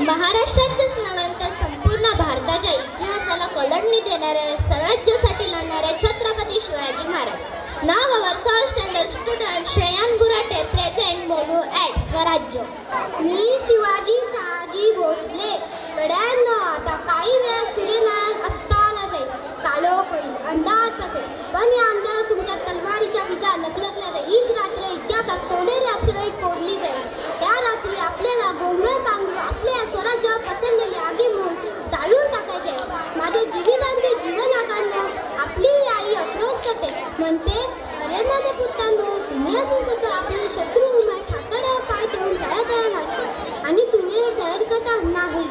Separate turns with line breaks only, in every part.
महाराष्ट्राचेच नव्हे तर संपूर्ण भारताच्या इतिहासाला कलंडणी देणाऱ्या स्वराज्यासाठी लढणाऱ्या छत्रपती शिवाजी महाराज. नाव our third standard student Shreyan Burate present mono act स्वराज्य.
मी शिवाजी शहाजी भोसले. गड्यांनो, आता काही वेळा सिरियल असताना जाईल, काळोख होईल, अंधार पसेल, पण या अंधारात तुमच्या तलवारीच्या विजा लखलखल्या जाईल. हीच रात्र इतिहासात सोनेरी अक्षरात कोरली जाईल. या रात्री आपल्याला गोंधळ पांघरून आपल्या स्वराज्यावर पसरलेले आगी म्हणून जाळून टाकायचे आहे. माझ्या जीवितांचे जीवन आकांड आपली आई अक्रोश करते, म्हणते, अरे माझ्या पुत्रांनो, तुम्ही असून सुद्धा आपले शत्रू छातड्यावर पाय ठेवून तळातळा लागते आणि तुम्ही हे सहन करता नाही.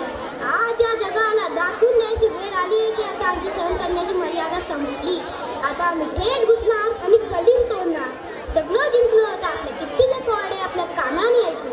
आज या जगाला दाखवून द्यायची वेळ आली आहे की आता आमची सहन करण्याची मर्यादा संपली. आता आम्ही थेट घुसणार आणि कलीन तोडणार. जगलो जिंकलो, आता आपले कितीचे पोवाडे आपल्या कानाने ऐकू.